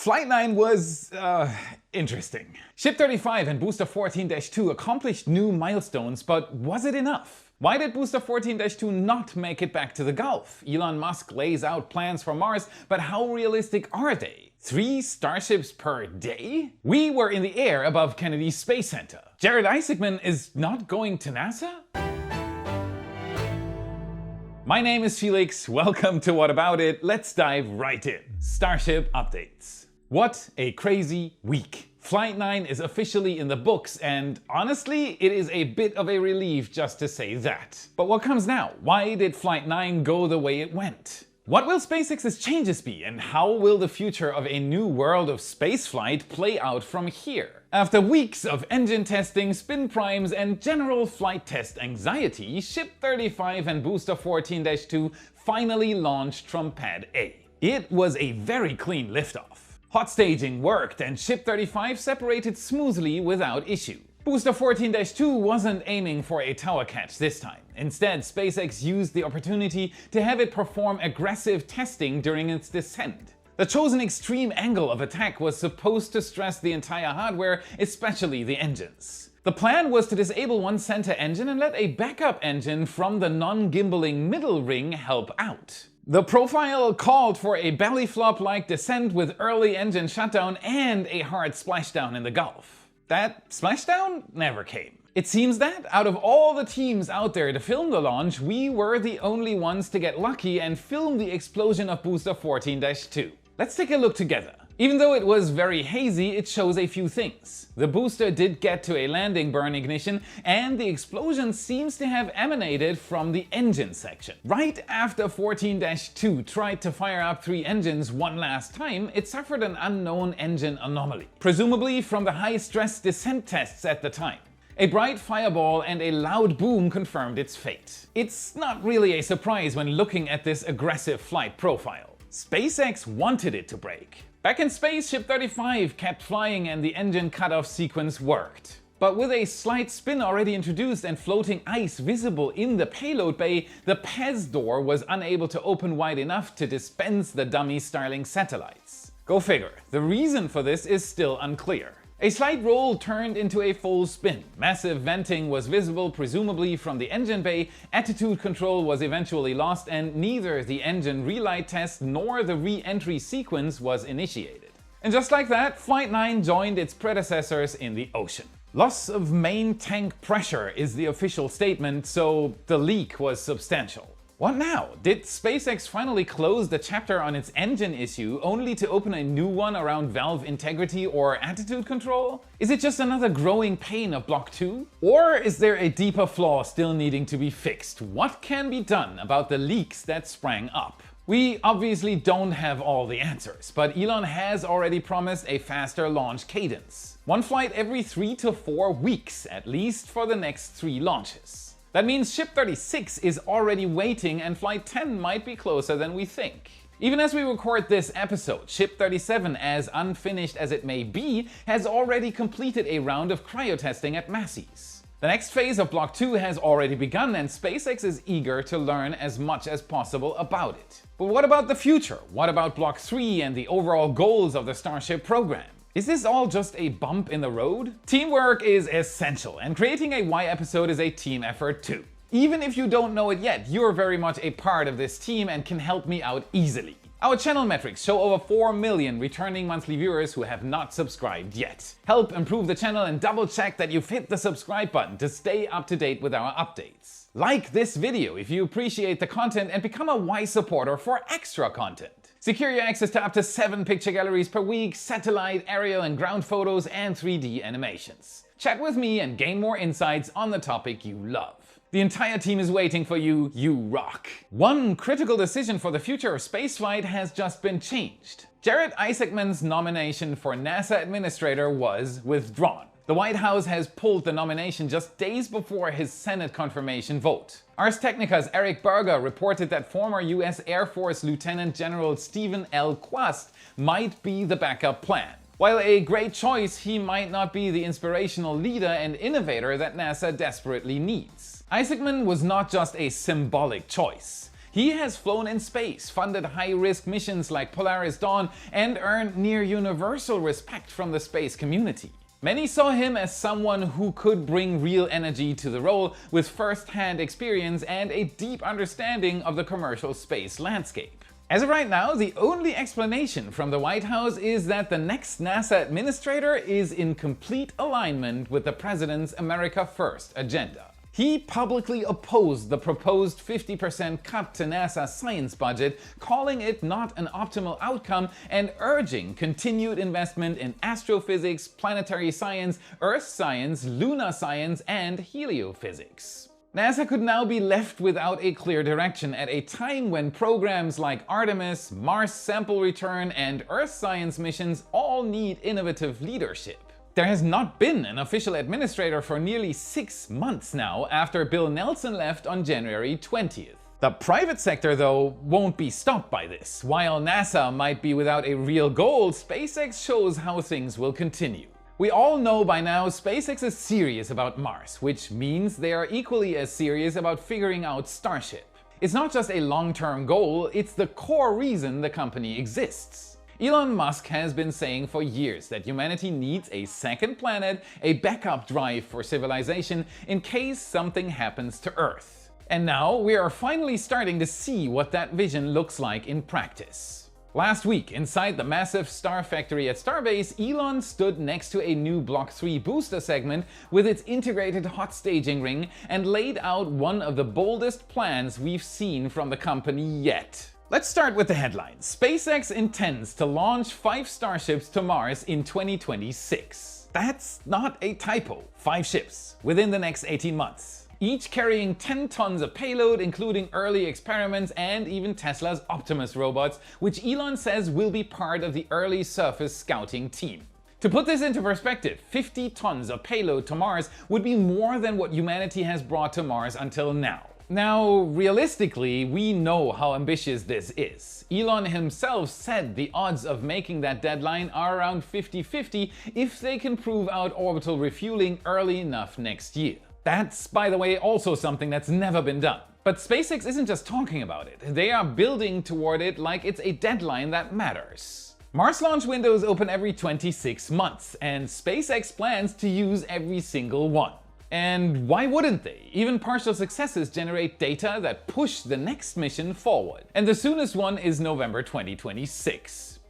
Flight 9 was, interesting. Ship 35 and Booster 14-2 accomplished new milestones, but was it enough? Why did Booster 14-2 not make it back to the Gulf? Elon Musk lays out plans for Mars, but how realistic are they? 3 Starships per day? We were in the air above Kennedy Space Center. Jared Isaacman is not going to NASA? My name is Felix, welcome to What About It, let's dive right in. Starship updates. What a crazy week. Flight 9 is officially in the books and honestly, it is a bit of a relief just to say that. But what comes now? Why did Flight 9 go the way it went? What will SpaceX's changes be and how will the future of a new world of spaceflight play out from here? After weeks of engine testing, spin primes and general flight test anxiety, Ship 35 and Booster 14-2 finally launched from Pad A. It was a very clean liftoff. Hot staging worked and Ship 35 separated smoothly without issue. Booster 14-2 wasn't aiming for a tower catch this time. Instead, SpaceX used the opportunity to have it perform aggressive testing during its descent. The chosen extreme angle of attack was supposed to stress the entire hardware, especially the engines. The plan was to disable one center engine and let a backup engine from the non-gimbaling middle ring help out. The profile called for a belly flop-like descent with early engine shutdown and a hard splashdown in the Gulf. That splashdown never came. It seems that, out of all the teams out there to film the launch, we were the only ones to get lucky and film the explosion of Booster 14-2. Let's take a look together. Even though it was very hazy, it shows a few things. The booster did get to a landing burn ignition, and the explosion seems to have emanated from the engine section. Right after 14-2 tried to fire up 3 engines one last time, it suffered an unknown engine anomaly, presumably from the high-stress descent tests at the time. A bright fireball and a loud boom confirmed its fate. It's not really a surprise when looking at this aggressive flight profile. SpaceX wanted it to break. Back in space, Ship 35 kept flying and the engine cutoff sequence worked. But with a slight spin already introduced and floating ice visible in the payload bay, the PEZ door was unable to open wide enough to dispense the dummy Starlink satellites. Go figure, the reason for this is still unclear. A slight roll turned into a full spin. Massive venting was visible, presumably from the engine bay, attitude control was eventually lost, and neither the engine relight test nor the re-entry sequence was initiated. And just like that, Flight 9 joined its predecessors in the ocean. Loss of main tank pressure is the official statement, so the leak was substantial. What now? Did SpaceX finally close the chapter on its engine issue only to open a new one around valve integrity or attitude control? Is it just another growing pain of Block 2? Or is there a deeper flaw still needing to be fixed? What can be done about the leaks that sprang up? We obviously don't have all the answers, but Elon has already promised a faster launch cadence. One flight every 3 to 4 weeks, at least for the next 3 launches. That means Ship 36 is already waiting and Flight 10 might be closer than we think. Even as we record this episode, Ship 37, as unfinished as it may be, has already completed a round of cryo-testing at Massey's. The next phase of Block 2 has already begun and SpaceX is eager to learn as much as possible about it. But what about the future? What about Block 3 and the overall goals of the Starship program? Is this all just a bump in the road? Teamwork is essential, and creating a Y episode is a team effort too. Even if you don't know it yet, you're very much a part of this team and can help me out easily. Our channel metrics show over 4 million returning monthly viewers who have not subscribed yet. Help improve the channel and double check that you've hit the subscribe button to stay up to date with our updates. Like this video if you appreciate the content and become a Y supporter for extra content. Secure your access to up to 7 picture galleries per week, satellite, aerial and ground photos, and 3D animations. Chat with me and gain more insights on the topic you love. The entire team is waiting for you, you rock. One critical decision for the future of spaceflight has just been changed. Jared Isaacman's nomination for NASA administrator was withdrawn. The White House has pulled the nomination just days before his Senate confirmation vote. Ars Technica's Eric Berger reported that former US Air Force Lieutenant General Stephen L. Quast might be the backup plan. While a great choice, he might not be the inspirational leader and innovator that NASA desperately needs. Isaacman was not just a symbolic choice. He has flown in space, funded high-risk missions like Polaris Dawn, and earned near-universal respect from the space community. Many saw him as someone who could bring real energy to the role with first-hand experience and a deep understanding of the commercial space landscape. As of right now, the only explanation from the White House is that the next NASA administrator is in complete alignment with the president's America First agenda. He publicly opposed the proposed 50% cut to NASA's science budget, calling it not an optimal outcome and urging continued investment in astrophysics, planetary science, earth science, lunar science, and heliophysics. NASA could now be left without a clear direction at a time when programs like Artemis, Mars sample return, and Earth science missions all need innovative leadership. There has not been an official administrator for nearly 6 months now after Bill Nelson left on January 20th. The private sector, though, won't be stopped by this. While NASA might be without a real goal, SpaceX shows how things will continue. We all know by now SpaceX is serious about Mars, which means they are equally as serious about figuring out Starship. It's not just a long-term goal, it's the core reason the company exists. Elon Musk has been saying for years that humanity needs a second planet, a backup drive for civilization in case something happens to Earth. And now we are finally starting to see what that vision looks like in practice. Last week, inside the massive Star Factory at Starbase, Elon stood next to a new Block 3 booster segment with its integrated hot staging ring and laid out one of the boldest plans we've seen from the company yet. Let's start with the headline. SpaceX intends to launch 5 Starships to Mars in 2026. That's not a typo. 5 ships within the next 18 months. Each carrying 10 tons of payload, including early experiments and even Tesla's Optimus robots, which Elon says will be part of the early surface scouting team. To put this into perspective, 50 tons of payload to Mars would be more than what humanity has brought to Mars until now. Now, realistically, we know how ambitious this is. Elon himself said the odds of making that deadline are around 50-50 if they can prove out orbital refueling early enough next year. That's, by the way, also something that's never been done. But SpaceX isn't just talking about it, they are building toward it like it's a deadline that matters. Mars launch windows open every 26 months, and SpaceX plans to use every single one. And why wouldn't they? Even partial successes generate data that push the next mission forward. And the soonest one is November 2026.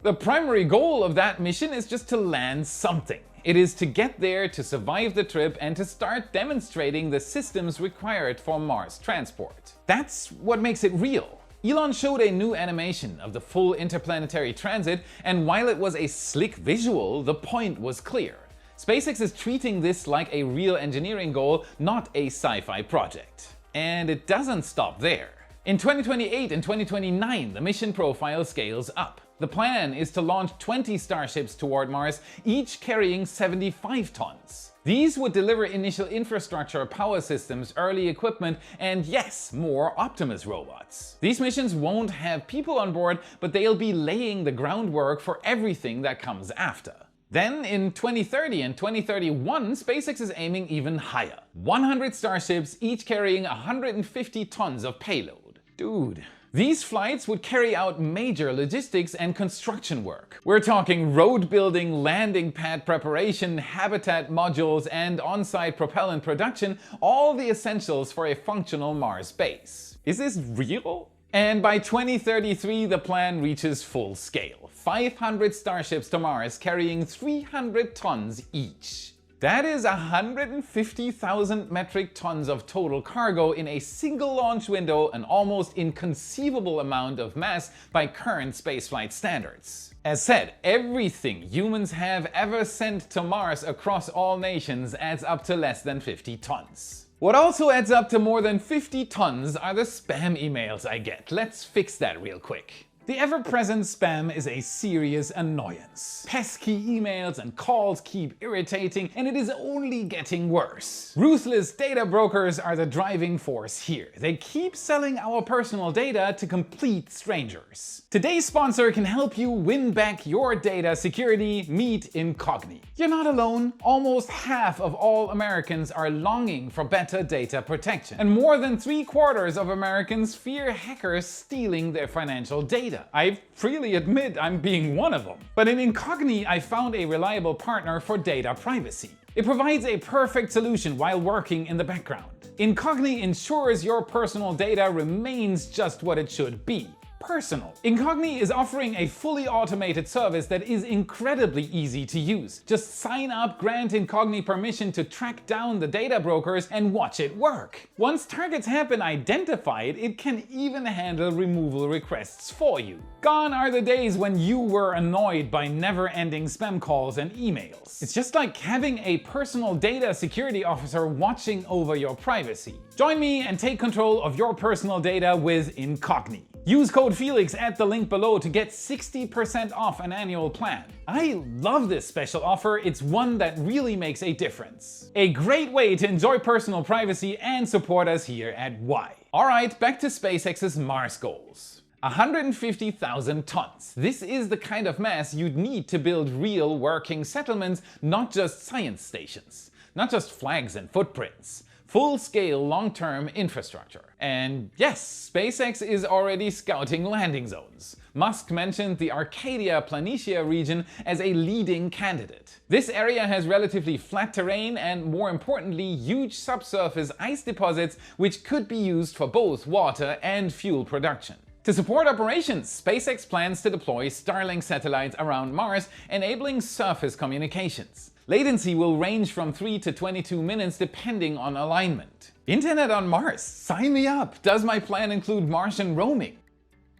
The primary goal of that mission is just to land something. It is to get there, to survive the trip, and to start demonstrating the systems required for Mars transport. That's what makes it real. Elon showed a new animation of the full interplanetary transit, and while it was a slick visual, the point was clear. SpaceX is treating this like a real engineering goal, not a sci-fi project. And it doesn't stop there. In 2028 and 2029, the mission profile scales up. The plan is to launch 20 Starships toward Mars, each carrying 75 tons. These would deliver initial infrastructure, power systems, early equipment, and yes, more Optimus robots. These missions won't have people on board, but they'll be laying the groundwork for everything that comes after. Then in 2030 and 2031, SpaceX is aiming even higher. 100 Starships, each carrying 150 tons of payload. Dude. These flights would carry out major logistics and construction work. We're talking road building, landing pad preparation, habitat modules, and on-site propellant production, all the essentials for a functional Mars base. Is this real? And by 2033, the plan reaches full scale. 500 Starships to Mars carrying 300 tons each. That is 150,000 metric tons of total cargo in a single launch window, an almost inconceivable amount of mass by current spaceflight standards. As said, everything humans have ever sent to Mars across all nations adds up to less than 50 tons. What also adds up to more than 50 tons are the spam emails I get. Let's fix that real quick. The ever-present spam is a serious annoyance. Pesky emails and calls keep irritating, and it is only getting worse. Ruthless data brokers are the driving force here. They keep selling our personal data to complete strangers. Today's sponsor can help you win back your data security. Meet Incogni. You're not alone. Almost half of all Americans are longing for better data protection, and more than 3/4 of Americans fear hackers stealing their financial data. I freely admit I'm being one of them. But in Incogni, I found a reliable partner for data privacy. It provides a perfect solution while working in the background. Incogni ensures your personal data remains just what it should be. Personal. Incogni is offering a fully automated service that is incredibly easy to use. Just sign up, grant Incogni permission to track down the data brokers, and watch it work. Once targets have been identified, it can even handle removal requests for you. Gone are the days when you were annoyed by never-ending spam calls and emails. It's just like having a personal data security officer watching over your privacy. Join me and take control of your personal data with Incogni. Use code Felix at the link below to get 60% off an annual plan. I love this special offer. It's one that really makes a difference. A great way to enjoy personal privacy and support us here at Y. Alright, back to SpaceX's Mars goals. 150,000 tons. This is the kind of mass you'd need to build real working settlements, not just science stations. Not just flags and footprints. Full-scale long-term infrastructure. And yes, SpaceX is already scouting landing zones. Musk mentioned the Arcadia Planitia region as a leading candidate. This area has relatively flat terrain and, more importantly, huge subsurface ice deposits which could be used for both water and fuel production. To support operations, SpaceX plans to deploy Starlink satellites around Mars, enabling surface communications. Latency will range from 3 to 22 minutes depending on alignment. Internet on Mars? Sign me up! Does my plan include Martian roaming?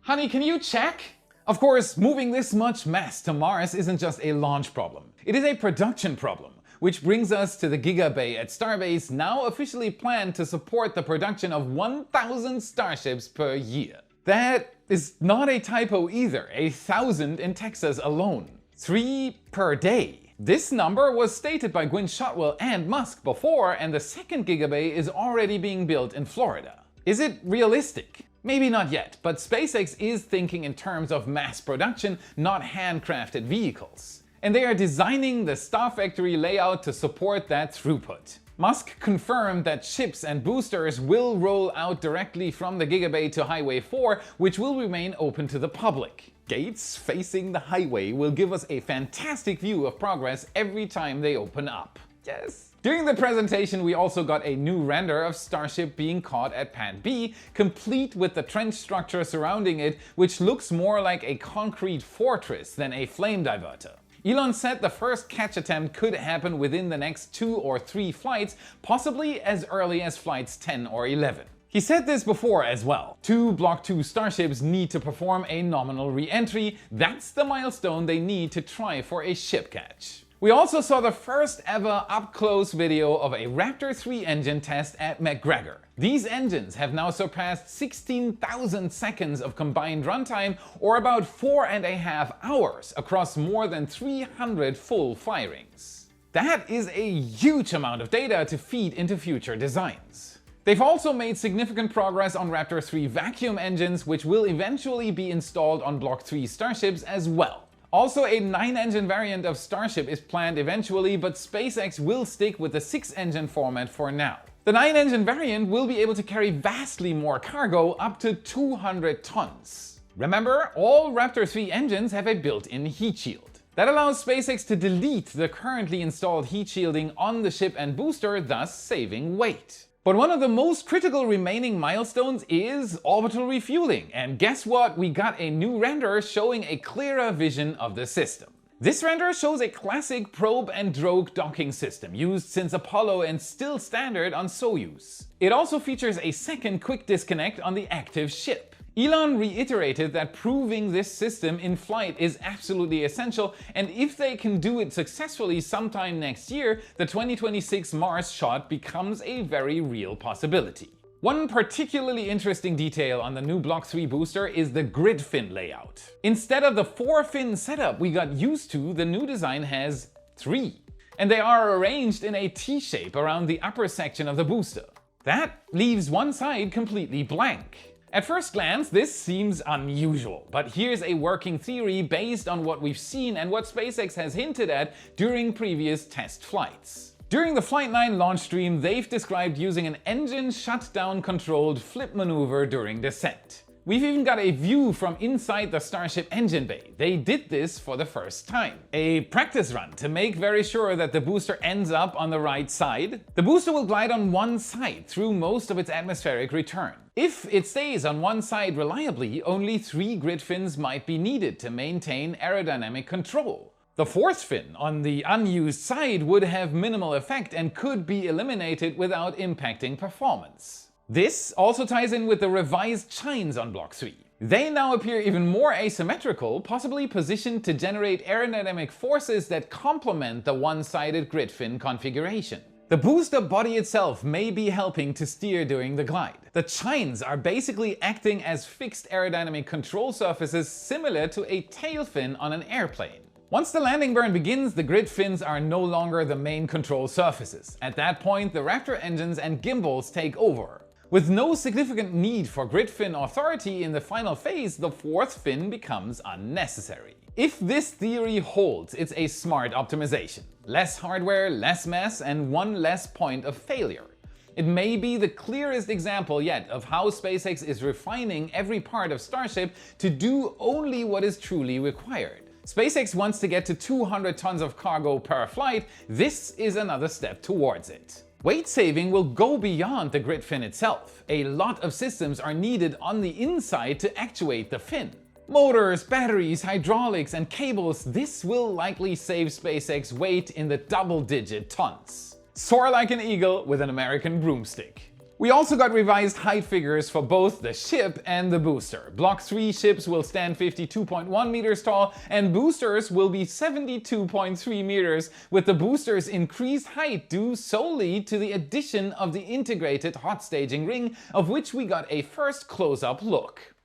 Honey, can you check? Of course, moving this much mass to Mars isn't just a launch problem. It is a production problem. Which brings us to the Giga Bay at Starbase, now officially planned to support the production of 1,000 Starships per year. That is not a typo either, 1,000 in Texas alone. 3 per day. This number was stated by Gwynne Shotwell and Musk before, and the second Gigabay is already being built in Florida. Is it realistic? Maybe not yet, but SpaceX is thinking in terms of mass production, not handcrafted vehicles. And they are designing the Star Factory layout to support that throughput. Musk confirmed that ships and boosters will roll out directly from the Gigabay to Highway 4, which will remain open to the public. Gates facing the highway will give us a fantastic view of progress every time they open up. Yes. During the presentation, we also got a new render of Starship being caught at Pad B, complete with the trench structure surrounding it, which looks more like a concrete fortress than a flame diverter. Elon said the first catch attempt could happen within the next 2 or 3 flights, possibly as early as flights 10 or 11. He said this before as well. 2 Block 2 Starships need to perform a nominal re-entry. That's the milestone they need to try for a ship catch. We also saw the first ever up-close video of a Raptor 3 engine test at McGregor. These engines have now surpassed 16,000 seconds of combined runtime, or about 4.5 hours across more than 300 full firings. That is a huge amount of data to feed into future designs. They've also made significant progress on Raptor 3 vacuum engines, which will eventually be installed on Block 3 Starships as well. Also, a 9-engine variant of Starship is planned eventually, but SpaceX will stick with the 6-engine format for now. The 9-engine variant will be able to carry vastly more cargo, up to 200 tons. Remember, all Raptor 3 engines have a built-in heat shield. That allows SpaceX to delete the currently installed heat shielding on the ship and booster, thus saving weight. But one of the most critical remaining milestones is orbital refueling, and guess what? We got a new render showing a clearer vision of the system. This render shows a classic probe and drogue docking system used since Apollo and still standard on Soyuz. It also features a second quick disconnect on the active ship. Elon reiterated that proving this system in flight is absolutely essential, and if they can do it successfully sometime next year, the 2026 Mars shot becomes a very real possibility. One particularly interesting detail on the new Block 3 booster is the grid fin layout. Instead of the 4-fin setup we got used to, the new design has 3. And they are arranged in a T-shape around the upper section of the booster. That leaves one side completely blank. At first glance, this seems unusual, but here's a working theory based on what we've seen and what SpaceX has hinted at during previous test flights. During the Flight 9 launch stream, they've described using an engine shutdown controlled flip maneuver during descent. We've even got a view from inside the Starship engine bay. They did this for the first time. A practice run to make very sure that the booster ends up on the right side. The booster will glide on one side through most of its atmospheric return. If it stays on one side reliably, only 3 grid fins might be needed to maintain aerodynamic control. The 4th fin on the unused side would have minimal effect and could be eliminated without impacting performance. This also ties in with the revised chines on Block 3. They now appear even more asymmetrical, possibly positioned to generate aerodynamic forces that complement the one-sided grid fin configuration. The booster body itself may be helping to steer during the glide. The chines are basically acting as fixed aerodynamic control surfaces similar to a tail fin on an airplane. Once the landing burn begins, the grid fins are no longer the main control surfaces. At that point, the Raptor engines and gimbals take over. With no significant need for grid fin authority in the final phase, the 4th fin becomes unnecessary. If this theory holds, it's a smart optimization. Less hardware, less mess, and one less point of failure. It may be the clearest example yet of how SpaceX is refining every part of Starship to do only what is truly required. SpaceX wants to get to 200 tons of cargo per flight. This is another step towards it. Weight saving will go beyond the grid fin itself. A lot of systems are needed on the inside to actuate the fin. Motors, batteries, hydraulics, and cables, this will likely save SpaceX weight in the double-digit tons. Soar like an eagle with an American broomstick. We also got revised height figures for both the ship and the booster. Block 3 ships will stand 52.1 meters tall and boosters will be 72.3 meters, with the boosters' increased height due solely to the addition of the integrated hot staging ring, of which we got a first close-up look.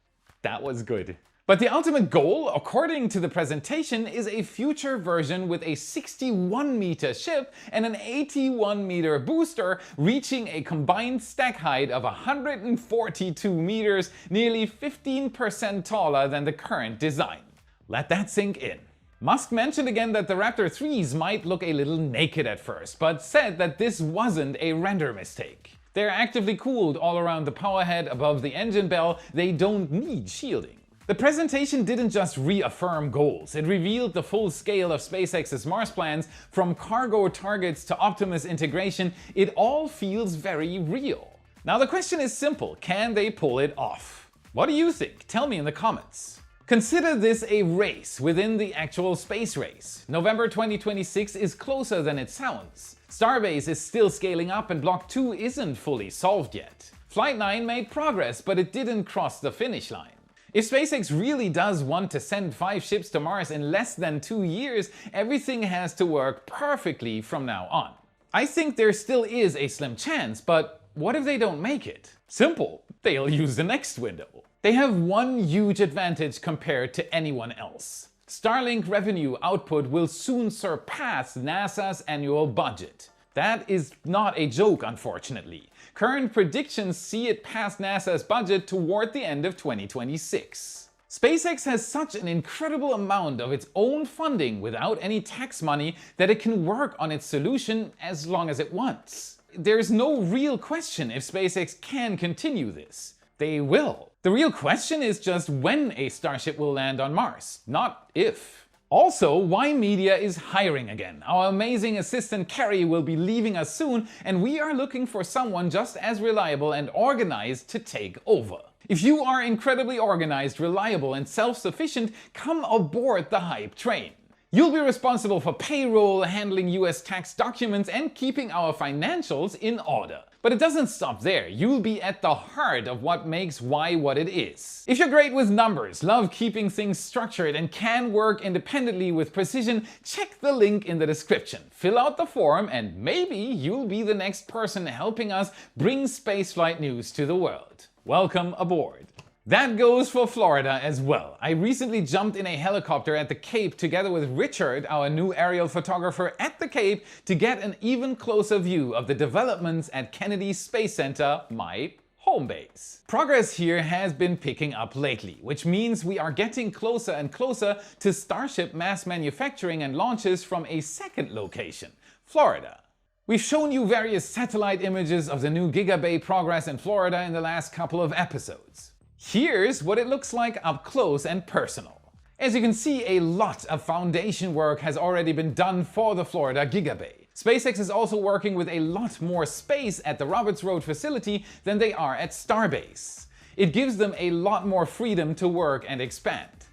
That was good. But the ultimate goal, according to the presentation, is a future version with a 61-meter ship and an 81-meter booster, reaching a combined stack height of 142 meters, nearly 15% taller than the current design. Let that sink in. Musk mentioned again that the Raptor 3s might look a little naked at first, but said that this wasn't a render mistake. They're actively cooled all around the powerhead above the engine bell. They don't need shielding. The presentation didn't just reaffirm goals, it revealed the full scale of SpaceX's Mars plans, from cargo targets to Optimus integration. It all feels very real. Now the question is simple, can they pull it off? What do you think? Tell me in the comments. Consider this a race within the actual space race. November 2026 is closer than it sounds. Starbase is still scaling up and Block 2 isn't fully solved yet. Flight 9 made progress, but it didn't cross the finish line. If SpaceX really does want to send 5 ships to Mars in less than 2 years, everything has to work perfectly from now on. I think there still is a slim chance, but what if they don't make it? Simple, they'll use the next window. They have one huge advantage compared to anyone else. Starlink revenue output will soon surpass NASA's annual budget. That is not a joke, unfortunately. Current predictions see it pass NASA's budget toward the end of 2026. SpaceX has such an incredible amount of its own funding without any tax money that it can work on its solution as long as it wants. There's no real question if SpaceX can continue this. They will. The real question is just when a Starship will land on Mars, not if. Also, why media is hiring again. Our amazing assistant Carrie will be leaving us soon, and we are looking for someone just as reliable and organized to take over. If you are incredibly organized, reliable, and self-sufficient, come aboard the hype train. You'll be responsible for payroll, handling US tax documents, and keeping our financials in order. But it doesn't stop there. You'll be at the heart of what makes Y what it is. If you're great with numbers, love keeping things structured, and can work independently with precision, check the link in the description. Fill out the form and maybe you'll be the next person helping us bring spaceflight news to the world. Welcome aboard. That goes for Florida as well. I recently jumped in a helicopter at the Cape together with Richard, our new aerial photographer at the Cape, to get an even closer view of the developments at Kennedy Space Center, my home base. Progress here has been picking up lately, which means we are getting closer and closer to Starship mass manufacturing and launches from a second location, Florida. We've shown you various satellite images of the new Giga Bay progress in Florida in the last couple of episodes. Here's what it looks like up close and personal. As you can see, a lot of foundation work has already been done for the Florida Giga Bay. SpaceX is also working with a lot more space at the Roberts Road facility than they are at Starbase. It gives them a lot more freedom to work and expand.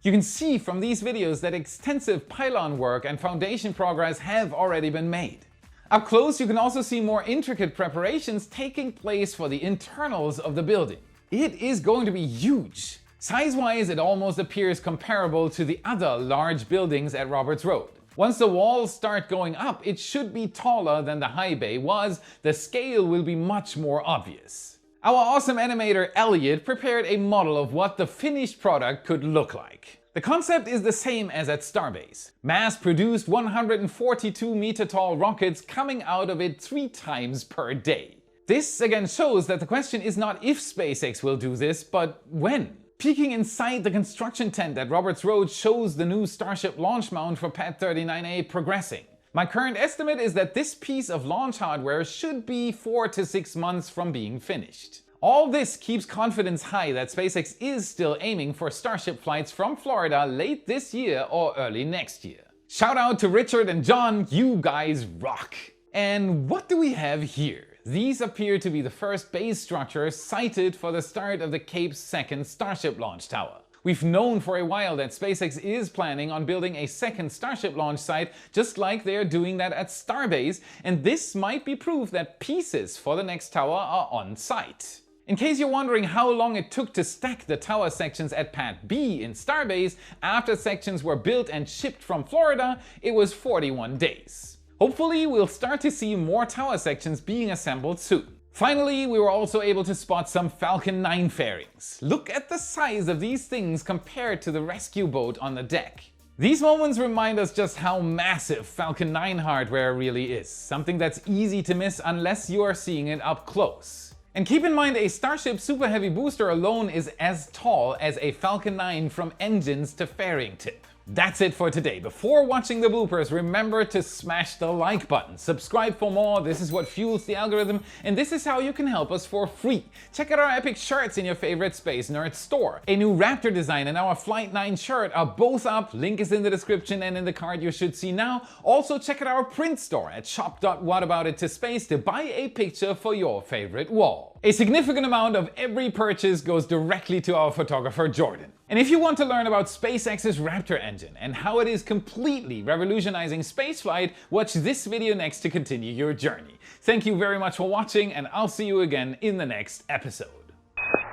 You can see from these videos that extensive pylon work and foundation progress have already been made. Up close, you can also see more intricate preparations taking place for the internals of the building. It is going to be huge. Size-wise, it almost appears comparable to the other large buildings at Roberts Road. Once the walls start going up, it should be taller than the high bay was. The scale will be much more obvious. Our awesome animator Elliot prepared a model of what the finished product could look like. The concept is the same as at Starbase. Mass-produced 142-meter tall rockets coming out of it 3 times per day. This again shows that the question is not if SpaceX will do this, but when. Peeking inside the construction tent at Roberts Road shows the new Starship launch mount for Pad 39A progressing. My current estimate is that this piece of launch hardware should be 4 to 6 months from being finished. All this keeps confidence high that SpaceX is still aiming for Starship flights from Florida late this year or early next year. Shout out to Richard and John, you guys rock! And what do we have here? These appear to be the first base structures sited for the start of the Cape's second Starship launch tower. We've known for a while that SpaceX is planning on building a second Starship launch site, just like they are doing that at Starbase, and this might be proof that pieces for the next tower are on site. In case you're wondering how long it took to stack the tower sections at Pad B in Starbase after sections were built and shipped from Florida, it was 41 days. Hopefully, we'll start to see more tower sections being assembled soon. Finally, we were also able to spot some Falcon 9 fairings. Look at the size of these things compared to the rescue boat on the deck. These moments remind us just how massive Falcon 9 hardware really is, something that's easy to miss unless you are seeing it up close. And keep in mind, a Starship Super Heavy booster alone is as tall as a Falcon 9 from engines to fairing tip. That's it for today. Before watching the bloopers, remember to smash the like button. Subscribe for more. This is what fuels the algorithm, and this is how you can help us for free. Check out our epic shirts in your favorite Space Nerd store. A new Raptor design and our Flight 9 shirt are both up. Link is in the description and in the card you should see now. Also check out our print store at shop.whataboutit2space to buy a picture for your favorite wall. A significant amount of every purchase goes directly to our photographer Jordan. And if you want to learn about SpaceX's Raptor engine and how it is completely revolutionizing spaceflight, watch this video next to continue your journey. Thank you very much for watching, and I'll see you again in the next episode.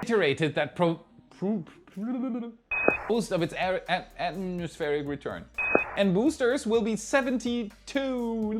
Iterated that most of its atmospheric return. And boosters will be 72.